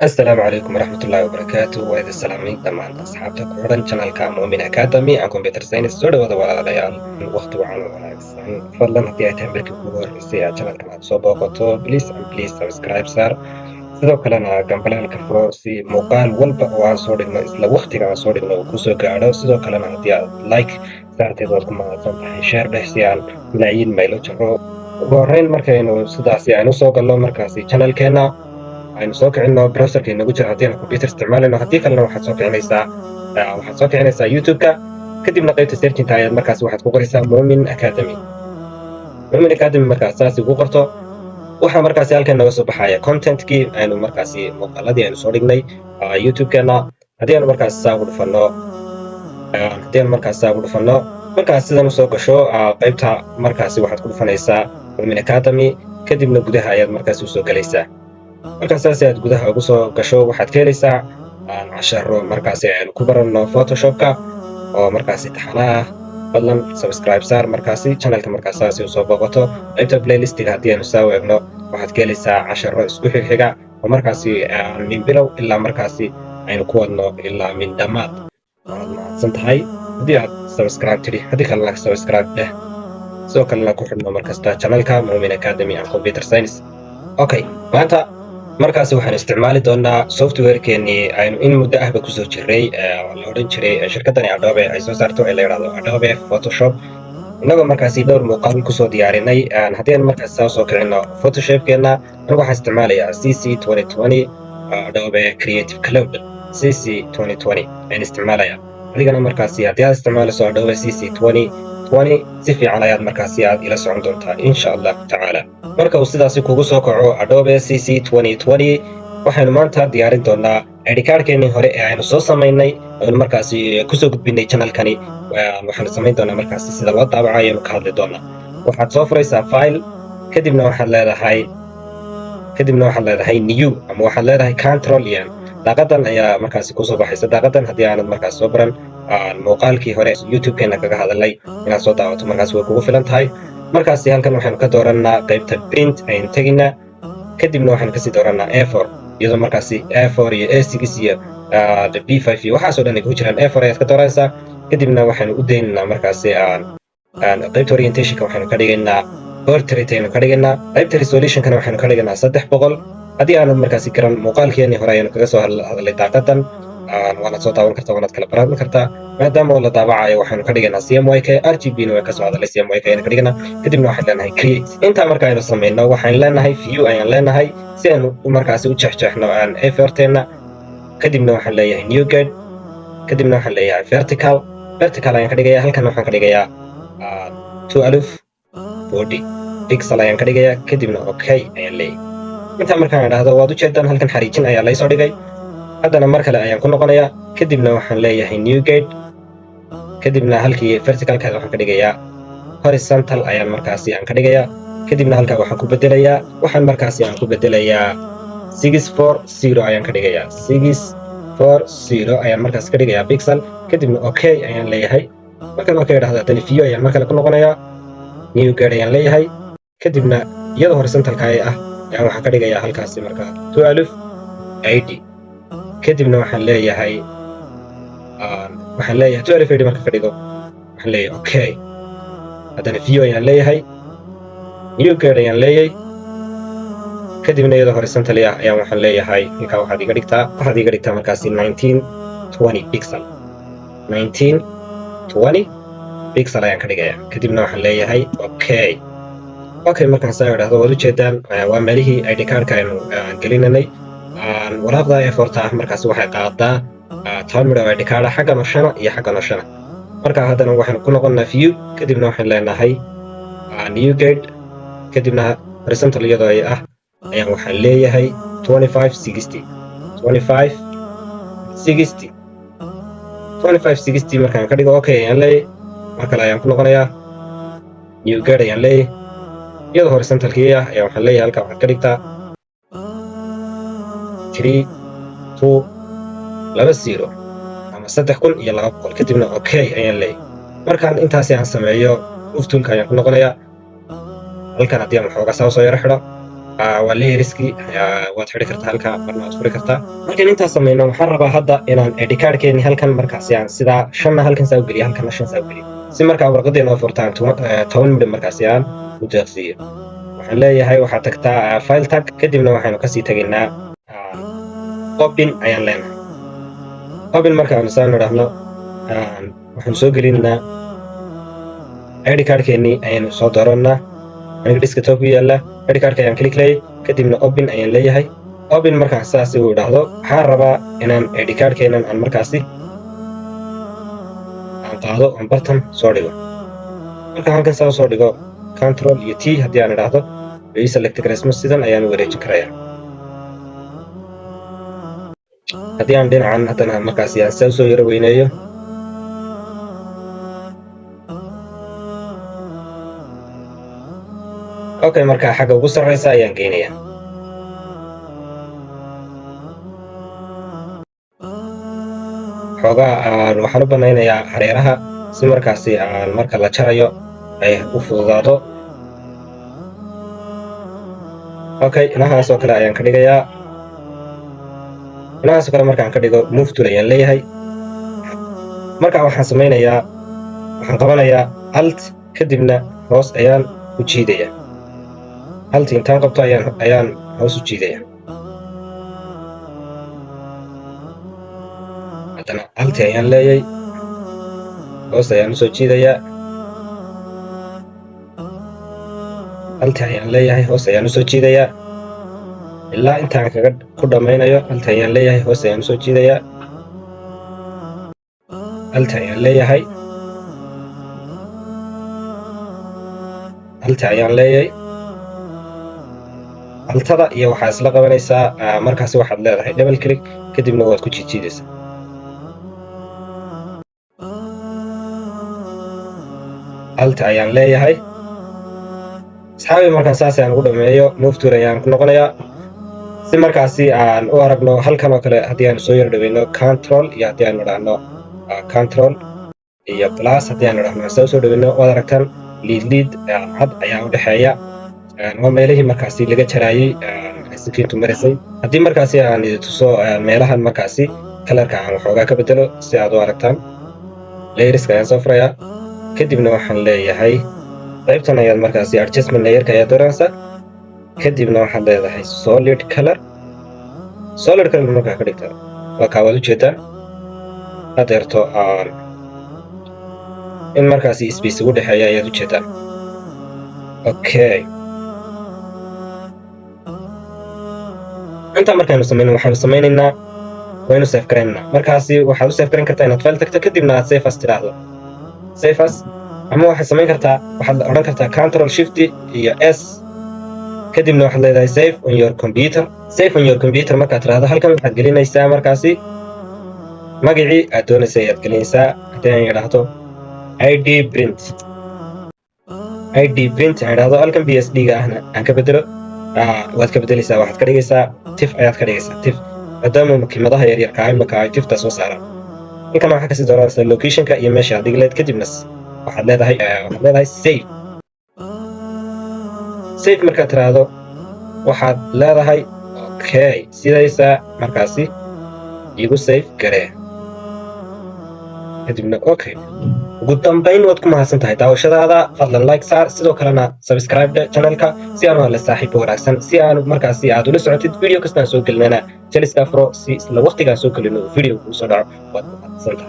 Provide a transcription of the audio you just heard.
السلام عليكم ورحمة الله وبركاته وإذا السلامين طبعا أصحابتك وحرن channelka Mu'min Academy aan computer science soo dhawaada walaalayaal waqti wacan oo wanaagsan fadlan haddii ay tahay markii kugu horreysay aad channelkan aad soo booqato please subscribe saar sidoo kalena gambaleelka furo si muuqaal walba oo aan soo dhigno isla waqtiga aan soo dhigno uu kusoo gaadho sidoo kalena haddii aad like saarteed waad ku mahadsan tahay share dheh si aan malaayiin maylo jiro ugu horreyn markaynu sidaasi aynu soo galno markaasi channelkeena aynu soo kicino browserka inagu jira haddii aan computer isticmaalayno haddii kalena waxaad soo kicinaysaa youtube-ka kadibna qaybta searchinka ayaad markaas waxaad ku qoraysaa Mu'min Academy markaas saasi ugu qorto waxaa markaasi halkan naga soo baxaya contentkii aynu markaasi muuqaaladii aynu soo dhignay youtube-keena haddii aanu markaas saa ugu dhufanno markaas sidan usoo gasho qaybta markaasi waxaad ku dhufanaysaa Mu'min Academy kadibna gudaha ayaad markaasi usoo galaysaa markaas saasi aad gudaha ugu soo gasho waxaad ka helaysaa casharo markaasi aynu ku baranno photoshopka oo markaasi taxana ah fadlan subscribe saar markaasi channelka markaas saasi usoo booqato qaybta playlistiga haddii aynu saa eegno waxaad ka helaysaa casharo isku xigxiga oo markaasi min bilow ilaa markaasi aynu ku wadno ilaa min dhammaad waad mahadsan tahay haddii aad subscribe tidhi haddii kalena subscribe dheh sidoo kalena ku xidhno markasta channelka Mu'min Academy and Computer Science okay maanta markaasi waxaan isticmaali doonaa softwarekeenii aynu in muddo ahba kusoo jiray la odhan jiray shirkaddani Adobe ay soo saarto ee la yidhaahdo Adobe Photoshop innagoo markaasi dhowr muuqaal kusoo diyaarinay haddii aan markaasi saa soo kicino photoshopkeena anigu waxaan isticmaalayaa CC 2020 Adobe Creative Cloud CC 2020 ayaan isticmaalayaa adigana markaasi haddii aad isticmaalayso Adobe CC 2020 si fiican ayaad markaasi aad ila socon doontaa insha allahu tacaala marka uu sidaasi kugu soo kaco Adobe CC 2020 waxaynu maanta diyaarin doonaa ID cardkeenii hore ee aynu soo samaynay aynu markaasi kusoo gudbinay channelkani waxaanu samayn doonaa markaasi sida loo daabaco ayaynu ka hadli doonaa waxaad soo furaysaa file kadibna waxaad leedahay new ama waxaad leedahay control n daaqadan ayaa markaasi kusoo baxaysa daaqadan haddii aanad markaas soo baran muuqaalkii hore youtube-keena kaga hadalay inaad soo daawato markaas way kugu filan tahay markaasi halkan waxaynu ka dooranaa qaybta print aynu teginaa kadibna waxaynu kasii dooranaa A4 iyadoo markaasi A4 iyo A6 iyo B5 iyo waxaasoo dhan ay ku jiraan A4 ayaad ka dooranaysaa kadibna waxaynu u daynaynaa markaasi qaybta orientationka waxaynu ka dhigaynaa portrait aynu ka dhigaynaa qaybta resolutionkana waxaynu ka dhigaynaa 300 haddii aanad markaasi garan muuqaalkeenii hore ayaynu kaga soo hadlay daaqadan waanaad soo daawan kartaa waanaad kala baran kartaa maadaama oo la daabacayo waxaynu ka dhigaynaa CMYK RGB-na way ka soo hadalay CMYK ayaynu ka dhiganaa kadibna waxaan leenahay create intaa marka aynu samayno waxaan leenahay view ayaan leenahay si aynu markaasi u jeexjeexno A4-teena kadibna waxaan leeyahay new grid kadibna waxaan leeyahay vertical ayaan ka dhigayaa halkan waxaan ka dhigayaa 1240 pixel ayaan ka dhigayaa kadibna okay ayaan leeyahay intaa markaan idhaahdo waad ujeedaan halkan xariijin ayaa laysoo dhigay haddana mar kale ayaan ku noqonayaa kadibna waxaan leeyahay new gate kadibna halkii verticalkeeda waxaan ka dhigayaa horizontal ayaan markaasi aan ka dhigayaa kadibna halkaa waxaan ku bedelayaa 640 ayaan ka dhigayaa 640 ayaan markaas ka dhigayaa pixel kadibna okay ayaan leeyahay markaan okay idhaahdo haddana view ayaan mar kale ku noqonayaa new gate ayaan leeyahay kadibna iyadoo horizontalka ah ayaan waxaan ka dhigayaa halkaasi markaa 1280 kadibna waxaan leeyahay 1280 marka ka dhigo waxaan leeyahay okay haddana view ayaan leeyahay new grid ayaan leeyahay kadibna iyadoo horizontal ah ayaan waxaan leeyahay halkaa waxaad iga dhigtaa markaasi 1920 pixel 1920 pixel ayaan ka dhigayaa kadibna waxaan leeyahay okay markaan saa idhaahdo waad ujeedaan waa meelihii ID cardka aynu gelinanay waraaqda A4-ta ah markaasi waxay qaadaa 10 midho ID card xagga noshana iyo xagga noshana marka haddana waxaynu ku noqonnaa view kadibna waxaan leenahay new grid kadibna horizontal iyadoo ay ah ayaan waxaan leeyahay 2560 markaan ka dhigo okay ayaan leeyahay mar kale ayaan ku noqonayaa new grid ayaan leeyahay iyadoo horizontalkii ah ayaa waxaan leeyahay halkaa waxaad ka dhigtaa 3220 ama 3200 kadibna okay ayaan leeyahay. markaan intaasi aan sameeyo move toolka ayaan ku noqonayaa. halkan haddii aan waxoogaa saa soo yaro xidho waa layerskii waad xidhi kartaa halka marna waad furi kartaa. markaan intaas sameyno waxaan rabaa hadda inaan ID cardkeeni halkan markaasi aan sidaa 5 halkan saa u geliyo halkan 5 saa u geliyo si markaa warqadeena oo furtaan 10 midab markaasi aan u deeqsiiyo. waxaan leeyahay waxaad tagtaa file tag kadibna waxaynu kasii tegaynaa open ayaan leenahay. open markaan saan idhaahno waxaan soo gelinaynaa ID cardkeeni ayaynu soo dooranaa. aniga desktop ku yaala ID cardka ayaan click leeyahay kadibna open ayaan leeyahay. open markaan saas u idhaahdo waxaan rabaa inaan ID cardkeenan aan markaasi aan qaado aan bartan soo dhigo. markaan halkan saa soo dhigo control iyo T haddii aan idhaahdo way select gareysmo sidan ayaan u wareejin karayaa. haddii aan dhinacan haddana markaasi aan saa soo yaro weyneeyo okay markaa xagga ugu sarreysa ayaan geynayaa. xoogaa waxaan u banaynayaa hareeraha si markaasi marka la jarayo ay u fududaado. okay inahaas oo kale ayaan ka dhigayaa. inahaas oo kale markaan ka dhigo move tool ayaan leeyahay. markaa waxaan qabanayaa alt kadibna hoos ayaan u jiidayaa. alt intaan qabto ayaan hoos u jiidayaa. haddana alt ayaan leeyahay hoos ayaan usoo jiidayaa. alt ayaan leeyahay hoos ayaan usoo jiidayaa ilaa intaan kaga ku dhammaynayo. alt ayaan leeyahay hoos ayaan usoo jiidayaa. alt ayaan leeyahay. alt ayaan leeyahay. altada iyo waxaa isla qabanaysaa markaasi waxaad leedahay double click kadibna waad ku jiidjiidaysaa. alt ayaan leeyahay. asxaabi markaan saas aan ugu dhameeyo move tool ayaan ku noqonayaa si markaasi aan u aragno halkan oo kale haddii aan soo yar dhaweyno control iyo haddii aan idhaahno control iyo plus haddii aan idhaahno saa usoo dhaweyno waad aragtaan liid cad ayaa u dhexeeya. waa meelihii markaasi laga jaraayay sikiintu marisay. haddii markaasi aan idin tuso meelahan markaasi kalarka aan waxoogaa ka bedelo si aad u aragtaan layerska ayaan soo furayaa kadibna waxaan leeyahay qaybtan ayaad markaasi adjustment layerka ayaad dooranaysaa kadibna waxaad leedahay solid color markaa ka dhigta waa kaa waad ujeedaan hadeerto in markaasi space ugu dhexeeya ayaad ujeedaan. okay intaa markaanu samayno waxaanu samaynaynaa waynu save garaynaynaa. markaasi waxaad u save garan kartaa inaad file tagto kadibna aad save as tidhaahdo save as ama waxaad samayn kartaa waxaad odhan kartaa control shift iyo s kadibna waxaad leedahay save on your computer. markaad tidhaahdo halkan waxaad gelinaysaa markaasi magacii aad doonaysay ayaad gelinaysaa. haddii aan idhaahdo id print aan idhaahdo halkan bsd-ga ahna aan ka bedelo waad ka bedelaysaa waxaad ka dhigaysaa tif ayaad ka dhigaysaa tif maadaama makiimadaha yaryarka imaka ay tifta soo saaraan. halkan waxaa kasii dooranaysaa locationka iyo meesha aad dhigi lahayd kadibna waxaad leedahay save markaad tiraahdo waxaad leedahay okay sidaysaa markaasi igu save garee kadibna okay. ugu dambayn waad ku mahadsan tahay daawashadaada. fadlan like saar sidoo kalena subscribe channelka si aanu hele saaxiib wanaagsan si aanu markaasi aad ula socotid video kastaan soo gelinana jaliska afro si isla waqtigaan soo gelino video kuu soo dhaco waad mahadsan tahay.